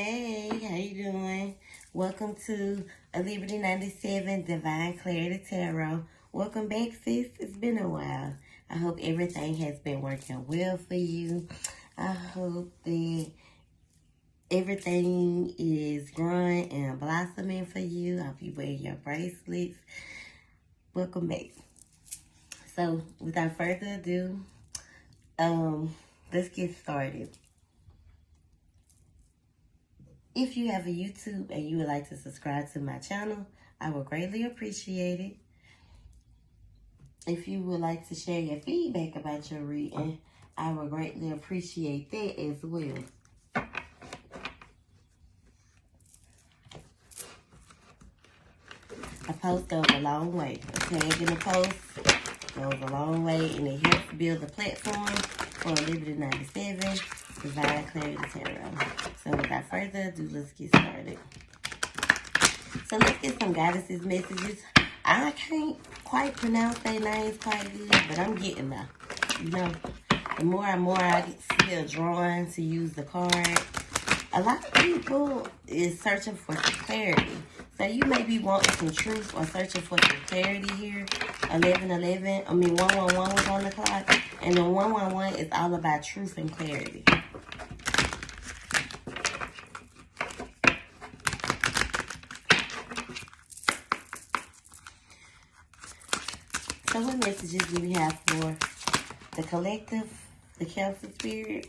Hey, how you doing? Welcome to Liberty 97 Divine Clarity Tarot. Welcome back, sis. It's been a while. I hope everything has been working well for you. I hope that everything is growing and blossoming for you. I hope you wear your bracelets. Welcome back. So, without further ado, let's get started. If you have a YouTube and you would like to subscribe to my channel, I would greatly appreciate it. If you would like to share your feedback about your reading, I would greatly appreciate that as well. A post goes a long way. A tag in a post goes a long way, and it helps build a platform for Liberty 97 Divine Clarity Tarot. So without further ado, let's get started. So let's get some goddesses messages. I can't quite pronounce their names quite good, but I'm getting there. You know, the more and more I feel drawn to use the card. A lot of people is searching for some clarity. So you may be wanting some truth or searching for some clarity here. 1111, I mean 111 was on the clock. And the 111 is all about truth and clarity. So what messages do we have for the collective, the council spirit?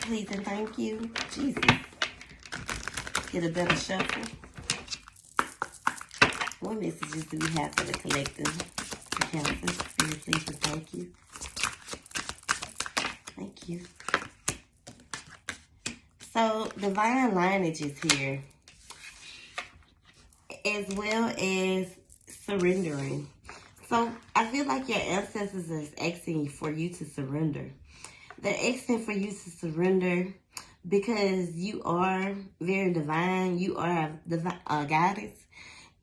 Please and thank you. Jesus. Get a better shuffle. What messages do we have for the collective, the council spirit? Please and thank you. Thank you. So divine lineage is here, as well as surrendering. So I feel like your ancestors are asking for you to surrender. They're asking for you to surrender because you are very divine. You are a goddess,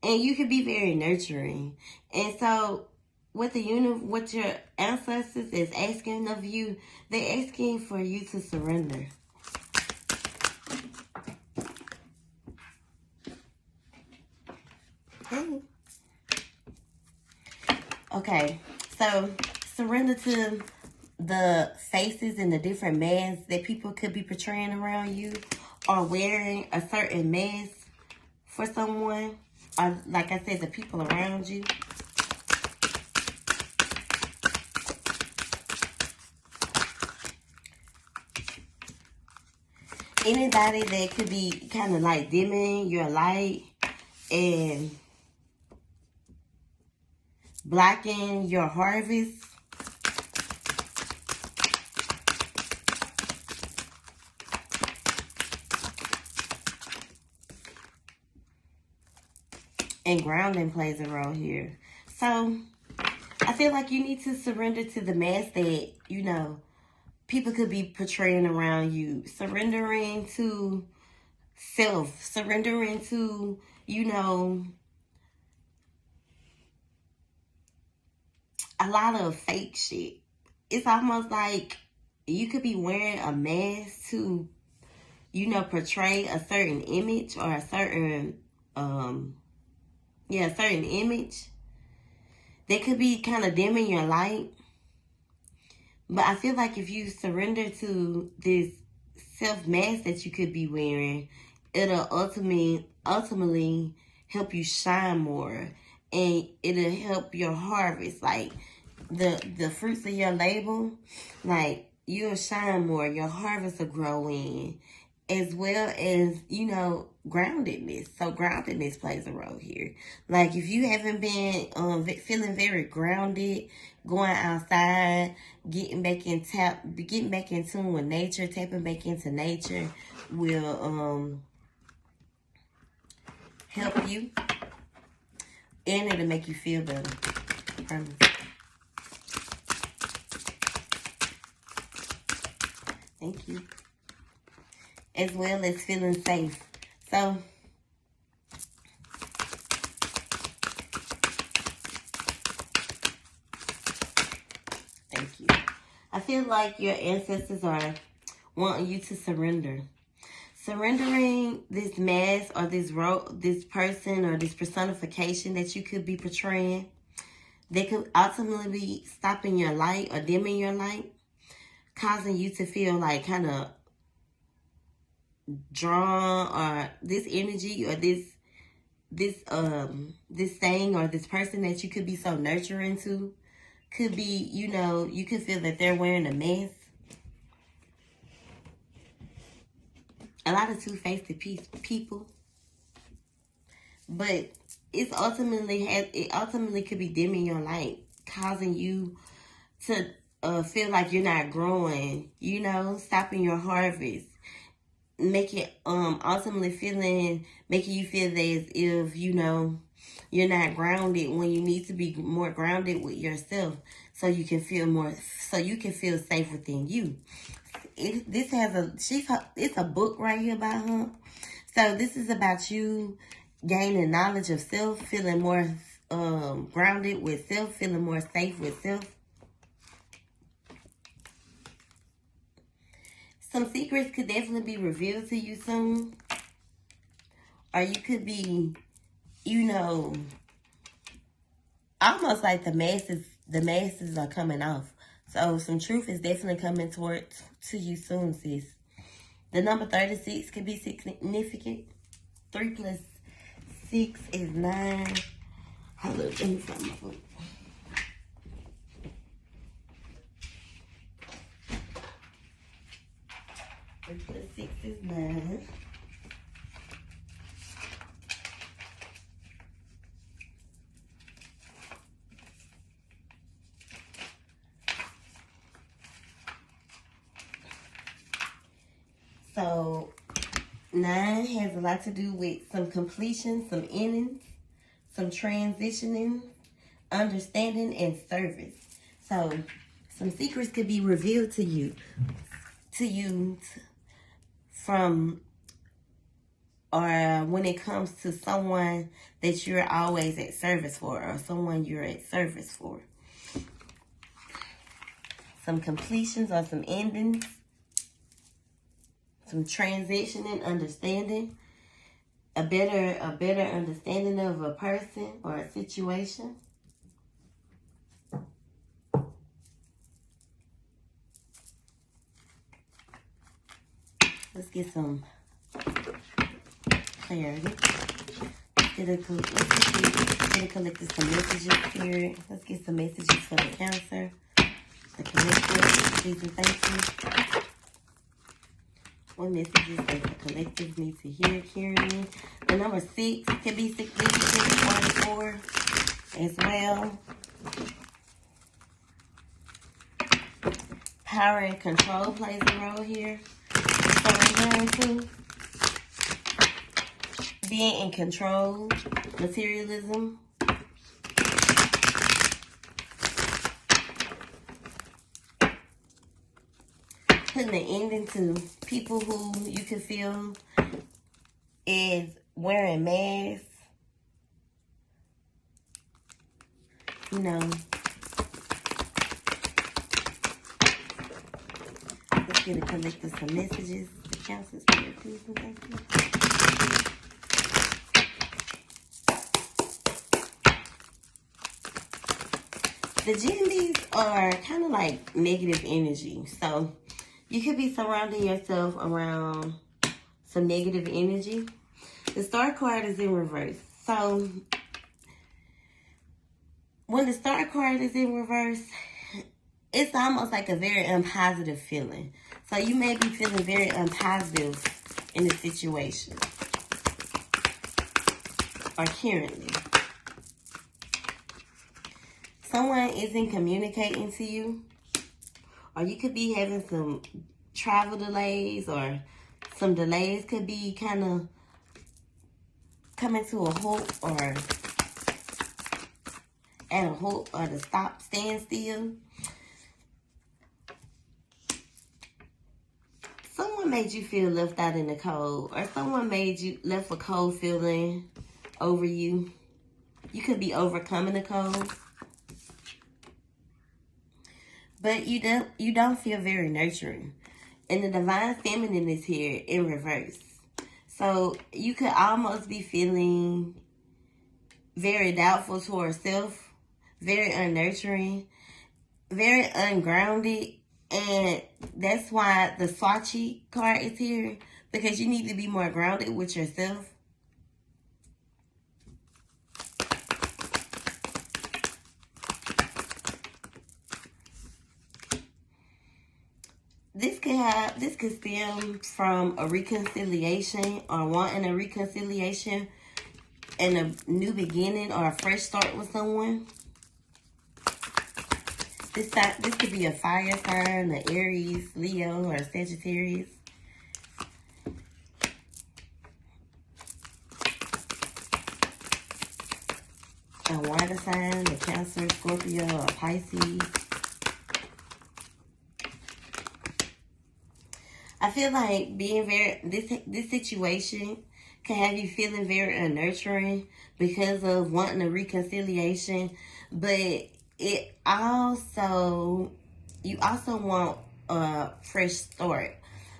and you can be very nurturing. And so what your ancestors is asking of you, they're asking for you to surrender. Okay, so surrender to the faces and the different masks that people could be portraying around you, or wearing a certain mask for someone, or like I said, the people around you. Anybody that could be kind of like dimming your light and blocking your harvest. And grounding plays a role here. So I feel like you need to surrender to the mask that, you know, people could be portraying around you. Surrendering to self. Surrendering to, you know, a lot of fake shit. It's almost like you could be wearing a mask to, you know, portray a certain image or a certain, a certain image. They could be kind of dimming your light. But I feel like if you surrender to this self-mask that you could be wearing, it'll ultimately help you shine more. And it'll help your harvest. Like, the fruits of your labor, like, you'll shine more. Your harvest will grow in. As well as, you know, groundedness. So groundedness plays a role here. Like, if you haven't been feeling very grounded, going outside, getting back in tune with nature, tapping back into nature will help you, and it'll make you feel better. I promise. Thank you. As well as feeling safe. So, thank you. I feel like your ancestors are wanting you to surrender. Surrendering this mask or this role, this person or this personification that you could be portraying, they could ultimately be stopping your light or dimming your light, causing you to feel like kind of drawn, or this energy or this thing or this person that you could be so nurturing to could be, you know, you could feel that they're wearing a mask. A lot of two-faced people, but it ultimately could be dimming your light, causing you to feel like you're not growing, you know, stopping your harvest, making you feel as if, you know, you're not grounded when you need to be more grounded with yourself, so you can feel safe within you. It's a book right here by her. So this is about you gaining knowledge of self, feeling more grounded with self, feeling more safe with self. Some secrets could definitely be revealed to you soon. Or you could be, you know, almost like the masses are coming off. So some truth is definitely coming to you soon, sis. The number 36 could be significant. 3 plus 6 is 9. Hold up, let me find my book. Plus 6 is 9. So 9 has a lot to do with some completion, some endings, some transitioning, understanding, and service. So some secrets could be revealed to you from, or when it comes to someone that you're always at service for, or someone you're at service for. Some completions or some endings, some transitioning, understanding, a better understanding of a person or a situation. Let's get some clarity. Let's collect some messages here. Let's get some messages for the Cancer, the collective. Please and thank you. What messages does the collective need to hear, Karen? The number 6 can be significant, 44 as well. Power and control plays a role here. Surrendering, being in control, materialism. Putting an ending to people who you can feel is wearing masks. You know. Let's get a collective some messages. The Council Spirit, please and thank you. The Geminies are kind of like negative energy. So you could be surrounding yourself around some negative energy. The Star card is in reverse. So when the Star card is in reverse, it's almost like a very unpositive feeling. So you may be feeling very unpositive in the situation, or currently. Someone isn't communicating to you, or you could be having some travel delays, or some delays could be kind of coming to a halt, or at a halt, or to stand still. Someone made you feel left out in the cold, or someone left a cold feeling over you. You could be overcoming the cold, but you don't feel very nurturing. And the divine feminine is here in reverse. So you could almost be feeling very doubtful towards self, very unnurturing, very ungrounded. And that's why the Swatchy card is here, because you need to be more grounded with yourself. This could stem from a reconciliation, or wanting a reconciliation and a new beginning or a fresh start with someone. This could be a fire sign, an Aries, Leo, or Sagittarius. A water sign, a Cancer, Scorpio, or Pisces. I feel like being this situation can have you feeling very unnurturing because of wanting a reconciliation, but you also want a fresh start,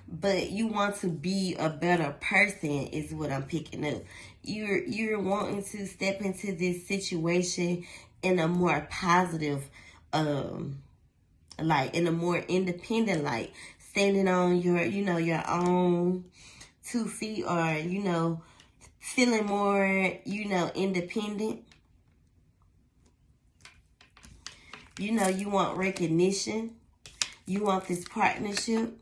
but you want to be a better person is what I'm picking up. You're wanting to step into this situation in a more positive light, in a more independent light, standing on your own 2 feet, or feeling more independent. You want recognition, you want this partnership,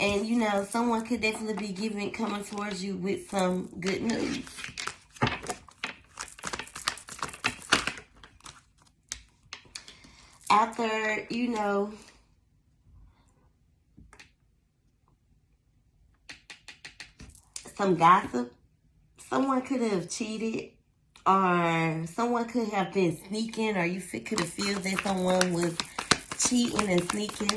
and someone could definitely be coming towards you with some good news. After some gossip, someone could have cheated, or someone could have been sneaking, or you could have feel that someone was cheating and sneaking.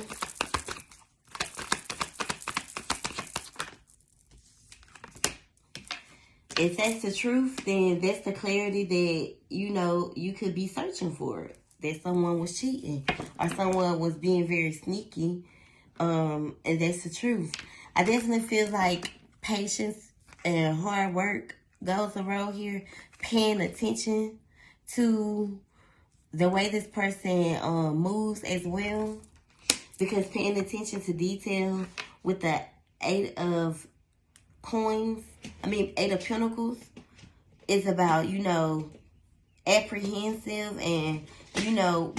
If that's the truth, then that's the clarity that you could be searching for. That someone was cheating, or someone was being very sneaky, and that's the truth. I definitely feel like patience and hard work goes a role here. Paying attention to the way this person moves as well, because paying attention to detail with the Eight of Pentacles is about apprehensive and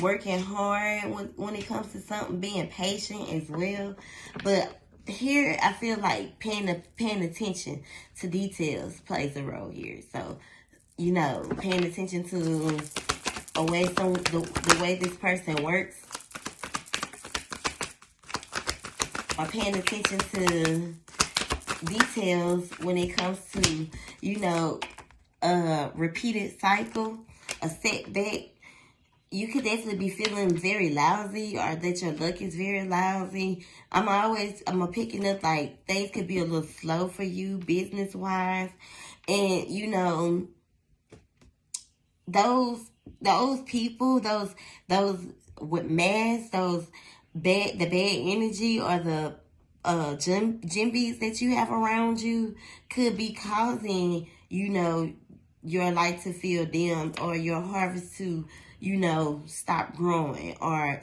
working hard when it comes to something, being patient as well. But here I feel like paying attention to details plays a role here. So paying attention to the way this person works, or paying attention to details when it comes to repeated cycle, a setback. You could definitely be feeling very lousy, or that your luck is very lousy. I'm picking up like things could be a little slow for you business wise, and those people, those with masks, the bad energy, or the jimbies that you have around you could be causing your light to feel dimmed, or your harvest to stop growing, or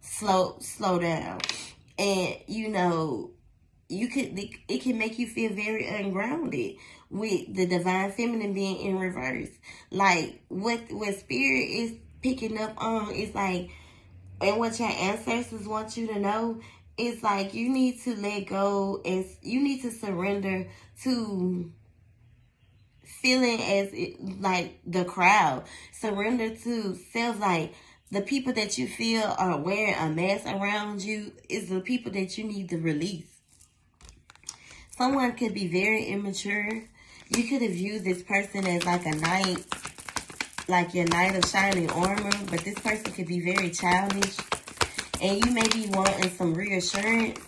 slow down. And it can make you feel very ungrounded with the divine feminine being in reverse. Like what spirit is picking up on is like, and what your ancestors want you to know is like, you need to let go, and you need to surrender to feeling like the crowd. Surrender to self. Like the people that you feel are wearing a mask around you is the people that you need to release. Someone could be very immature. You could have viewed this person as like a knight, like your knight of shining armor, but this person could be very childish, and you may be wanting some reassurance.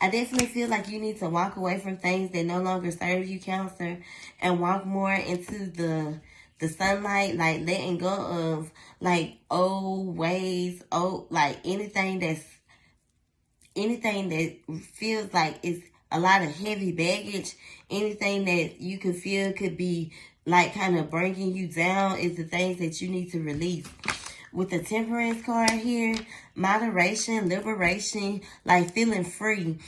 I definitely feel like you need to walk away from things that no longer serve you, Cancer, and walk more into the sunlight, like letting go of like old ways, like anything that's anything that feels like it's a lot of heavy baggage, anything that you could feel could be like kind of bringing you down is the things that you need to release. With the Temperance card here, moderation, liberation, like feeling free,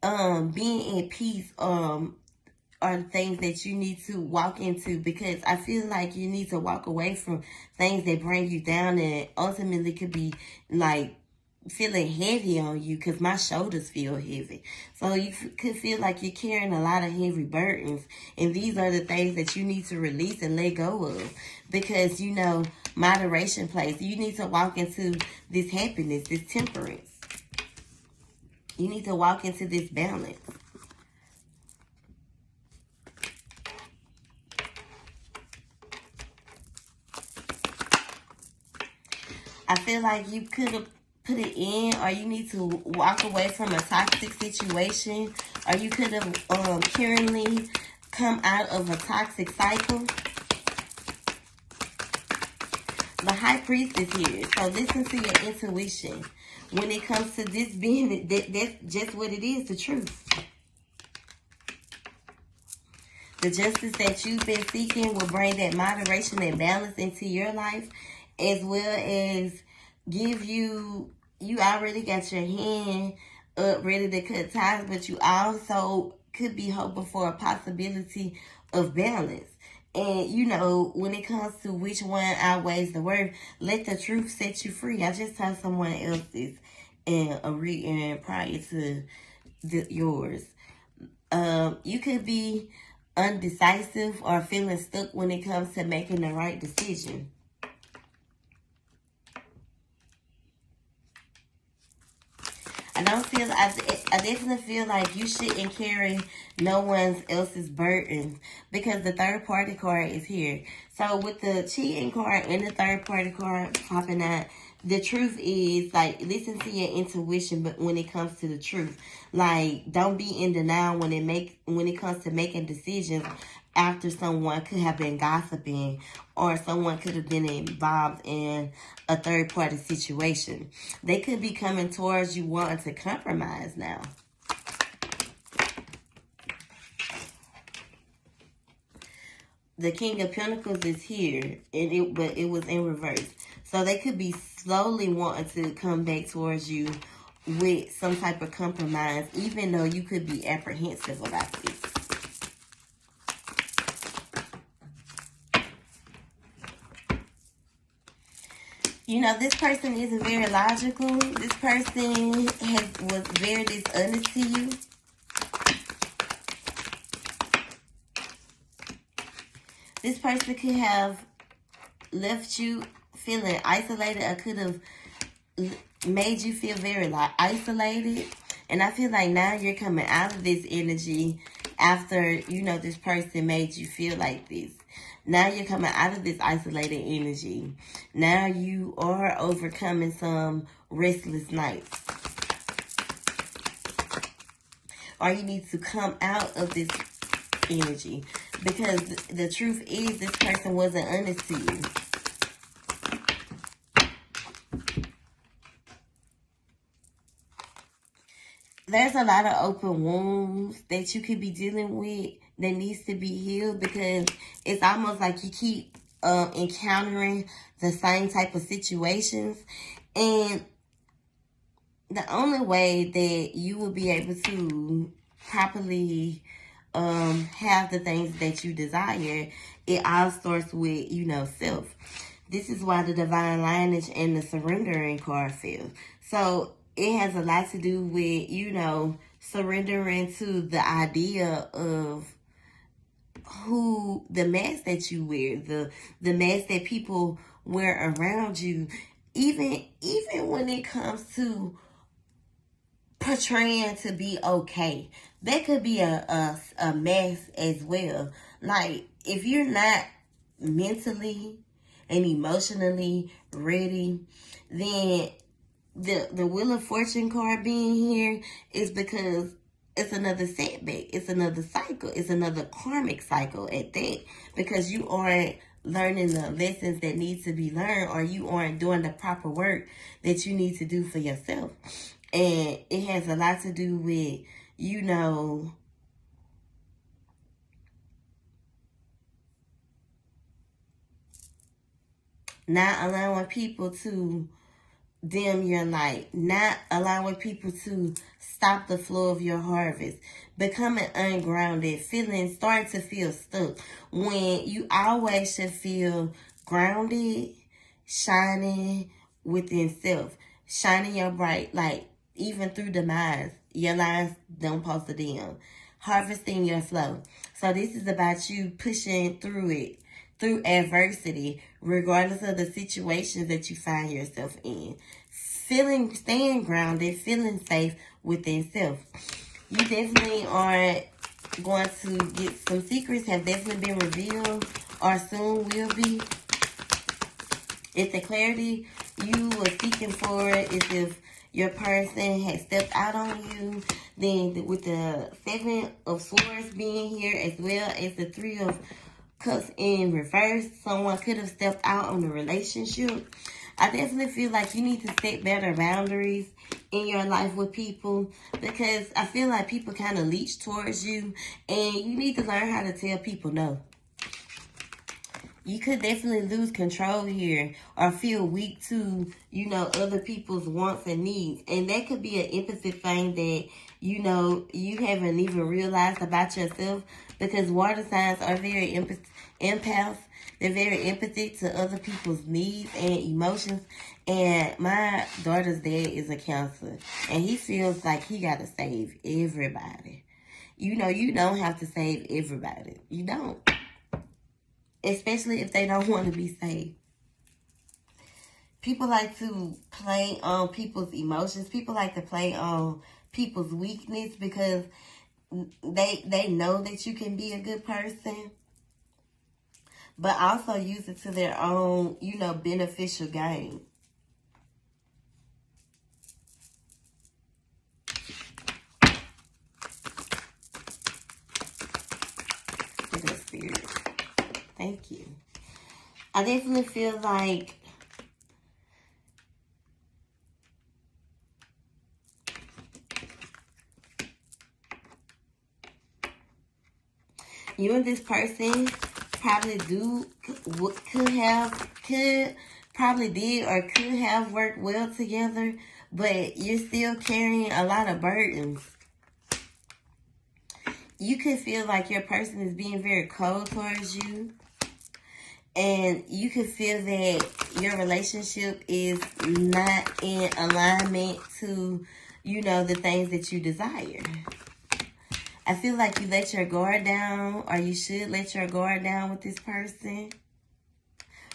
being in peace, are the things that you need to walk into, because I feel like you need to walk away from things that bring you down and ultimately could be like feeling heavy on you, because my shoulders feel heavy. So you could feel like you're carrying a lot of heavy burdens, and these are the things that you need to release and let go of, because you know moderation plays. You need to walk into this happiness, this temperance. You need to walk into this balance. I feel like you could have put it in, or you need to walk away from a toxic situation, or you could have currently come out of a toxic cycle. The High Priestess here. So listen to your intuition. When it comes to this being, that's just what it is, the truth. The justice that you've been seeking will bring that moderation and balance into your life, as well as give you already got your hand up ready to cut ties, but you also could be hoping for a possibility of balance. And, you know, when it comes to which one outweighs the worth, let the truth set you free. I just saw someone else's and a reading prior to yours. You could be undecisive or feeling stuck when it comes to making the right decision. I definitely feel like you shouldn't carry no one else's burden, because the third party card is here. So with the cheating card and the third party card popping out, the truth is, like, listen to your intuition, but when it comes to the truth, like, don't be in denial when it comes to making decisions after someone could have been gossiping, or someone could have been involved in a third-party situation. They could be coming towards you wanting to compromise now. The King of Pentacles is here, but it was in reverse. So they could be slowly wanting to come back towards you with some type of compromise, even though you could be apprehensive about this. You know, this person isn't very logical. This person was very dishonest to you. This person could have left you feeling isolated, or could have made you feel very isolated. And I feel like now you're coming out of this energy after, you know, this person made you feel like this. Now you're coming out of this isolated energy. Now you are overcoming some restless nights. Or you need to come out of this energy, because the truth is this person wasn't honest to you. There's a lot of open wounds that you could be dealing with that needs to be healed, because it's almost like you keep encountering the same type of situations. And the only way that you will be able to properly have the things that you desire, it all starts with, you know, self. This is why the Divine Lineage and the Surrendering card fell. So it has a lot to do with, you know, surrendering to the idea of who, the mask that you wear, the mask that people wear around you, even when it comes to portraying to be okay. That could be a mask as well. Like, if you're not mentally and emotionally ready, then the Wheel of Fortune card being here is because it's another setback. It's another cycle. It's another karmic cycle at that, because you aren't learning the lessons that need to be learned, or you aren't doing the proper work that you need to do for yourself. And it has a lot to do with, you know, not allowing people to dim your light, not allowing people to stop the flow of your harvest, becoming ungrounded, starting to feel stuck, when you always should feel grounded, shining within self, shining your bright light, even through demise. Your lines don't post a dim, harvesting your flow. So this is about you pushing through it, through adversity, regardless of the situations that you find yourself in. Staying grounded, feeling safe within self. You definitely are going to get some secrets, have definitely been revealed, or soon will be. If the clarity you were seeking for is if your person has stepped out on you, then with the 7 of Swords being here, as well as the 3 of Cups in reverse, someone could have stepped out on the relationship. I definitely feel like you need to set better boundaries in your life with people, because I feel like people kind of leech towards you, and you need to learn how to tell people no. You could definitely lose control here, or feel weak to, you know, other people's wants and needs. And that could be an empathy thing that, you know, you haven't even realized about yourself, because water signs are very empaths. They're very empathic to other people's needs and emotions. And my daughter's dad is a counselor, and he feels like he got to save everybody. You know, you don't have to save everybody. You don't. Especially if they don't want to be saved. People like to play on people's emotions. People like to play on people's weakness, because they know that you can be a good person, but also use it to their own, you know, beneficial gain. Good spirit. Thank you. I definitely feel like you and this person probably probably did or could have worked well together, but you're still carrying a lot of burdens. You could feel like your person is being very cold towards you, and you could feel that your relationship is not in alignment to, you know, the things that you desire. I feel like you let your guard down, or you should let your guard down with this person.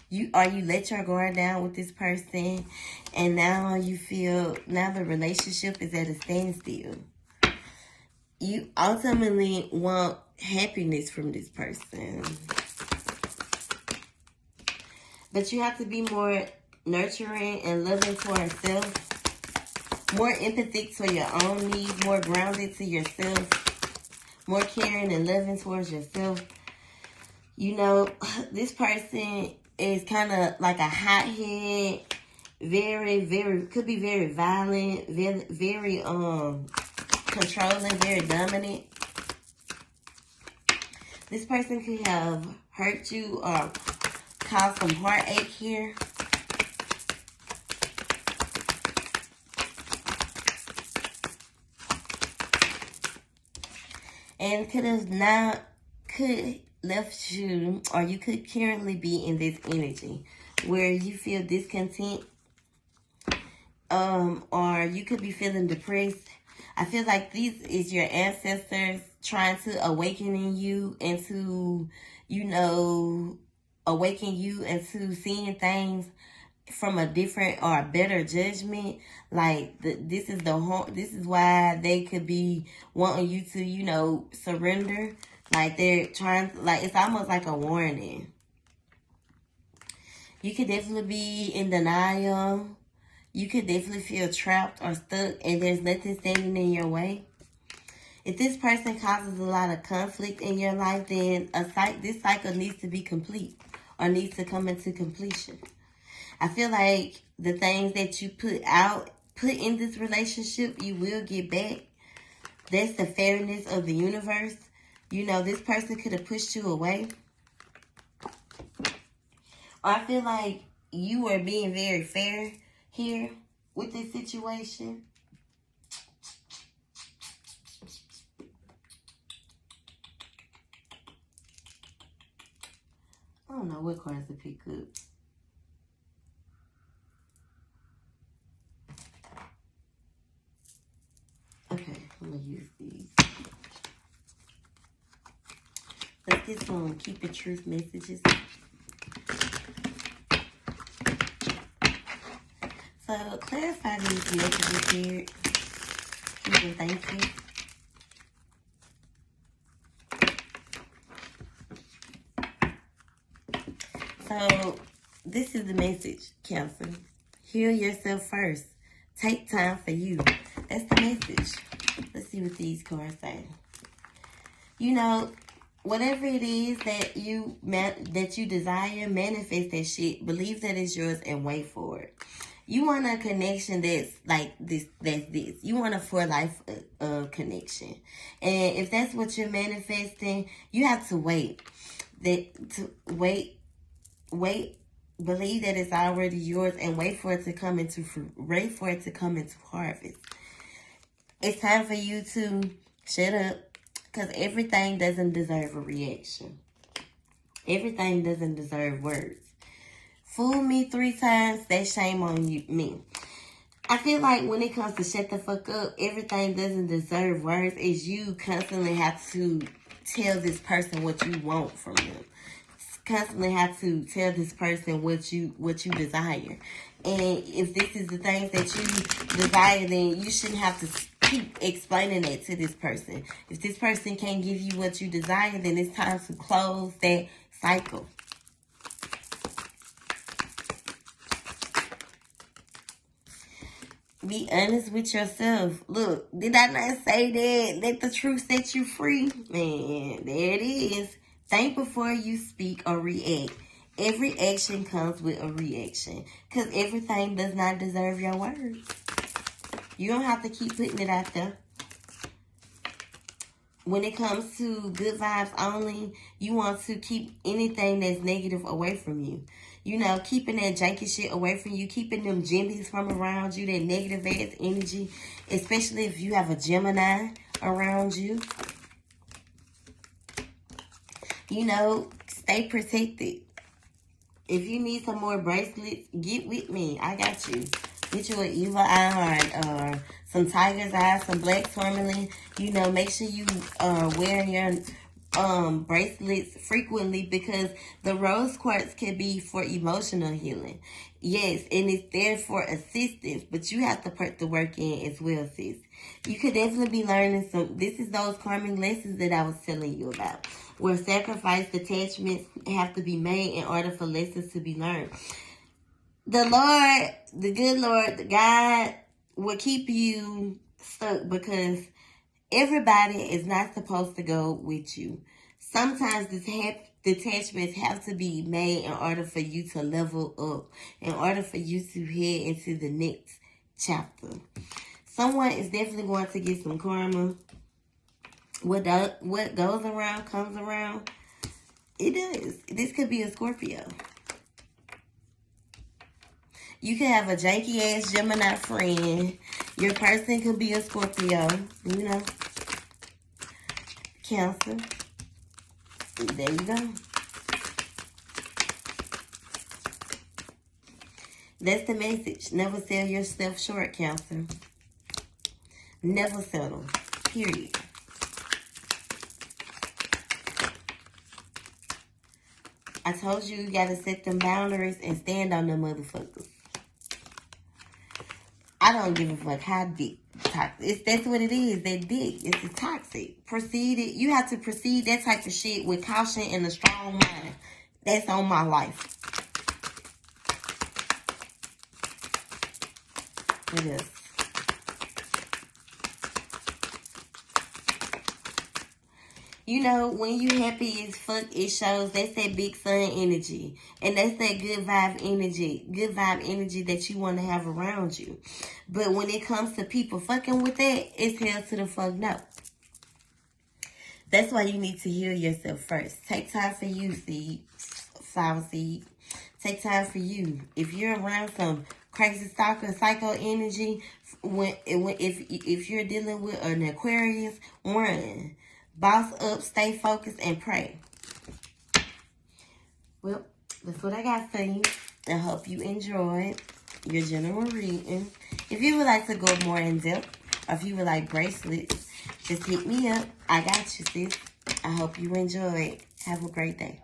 You let your guard down with this person, and now you feel, now the relationship is at a standstill. You ultimately want happiness from this person, but you have to be more nurturing and loving towards self, more empathic to your own needs, more grounded to yourself, more caring and loving towards yourself. You know, this person is kind of like a hothead, could be very violent, very controlling, very dominant. This person could have hurt you or caused some heartache here. And could left you, or you could currently be in this energy where you feel discontent, or you could be feeling depressed. I feel like these is your ancestors trying to awaken you into, you know, awaken you into seeing things from a different or a better judgment. Like this is why they could be wanting you to, you know, surrender. Like they're trying to, like, it's almost like a warning. You could definitely be in denial. You could definitely feel trapped or stuck, and there's nothing standing in your way. If this person causes a lot of conflict in your life, then this cycle needs to be complete, or needs to come into completion. I feel like the things that you put out put in this relationship, you will get back. That's the fairness of the universe. You know, this person could have pushed you away. Or I feel like you are being very fair here with this situation. I don't know what cards to pick up. Okay, I'm going to use these. Let's get some keep it truth messages. So, clarify these messages here. Please and thank you. So, this is the message, Cancer. Heal yourself first. Take time for you. That's the message. Let's see what these cards say. You know, whatever it is that you desire, manifest that shit. Believe that it's yours and wait for it. You want a connection that's like this, that's this. You want a for life connection. And if that's what you're manifesting, you have to wait. Wait. Believe that it's already yours and wait for it to come into harvest. It's time for you to shut up, because everything doesn't deserve a reaction. Everything doesn't deserve words. Fool me 3 times, that's shame on you, me. I feel like when it comes to shut the fuck up, everything doesn't deserve words, is you constantly have to tell this person what you want from them. Constantly have to tell this person what you desire. And if this is the things that you desire, then you shouldn't have to keep explaining that to this person. If this person can't give you what you desire, then it's time to close that cycle. Be honest with yourself. Look, did I not say that? Let the truth set you free. Man, there it is. Think before you speak or react. Every action comes with a reaction, because everything does not deserve your words. You don't have to keep putting it out there. When it comes to good vibes only, you want to keep anything that's negative away from you. You know, keeping that janky shit away from you, keeping them jimmies from around you, that negative ass energy, especially if you have a Gemini around you. You know, stay protected. If you need some more bracelets, get with me. I got you. Get you an evil eye heart, or some tiger's eye, some black tourmaline. You know, make sure you wear your bracelets frequently, because the rose quartz can be for emotional healing. Yes, and it's there for assistance, but you have to put the work in as well, sis. You could definitely be learning this is those karmic lessons that I was telling you about, where sacrifice attachments have to be made in order for lessons to be learned. The Lord, the good Lord, the God will keep you stuck, because everybody is not supposed to go with you. Sometimes detachments have to be made in order for you to level up, in order for you to head into the next chapter. Someone is definitely going to get some karma. What goes around comes around. It does. This could be a Scorpio. You can have a janky ass Gemini friend. Your person could be a Scorpio. You know. Cancer. There you go. That's the message. Never sell yourself short, Cancer. Never settle. Period. I told you, you gotta set them boundaries and stand on them motherfuckers. I don't give a fuck how deep. That's what it is. That dick. It's toxic. You have to proceed that type of shit with caution and a strong mind. That's on my life. It is. You know, when you happy as fuck, it shows. That's that big sun energy. And that's that good vibe energy. Good vibe energy that you want to have around you. But when it comes to people fucking with that, it's hell to the fuck no. That's why you need to heal yourself first. Take time for you, seed. Flower seed. Take time for you. If you're around some crazy stalker, psycho energy, if you're dealing with an Aquarius, run. Boss up, stay focused, and pray. Well, that's what I got for you. I hope you enjoyed your general reading. If you would like to go more in depth, or if you would like bracelets, just hit me up. I got you, sis. I hope you enjoyed. Have a great day.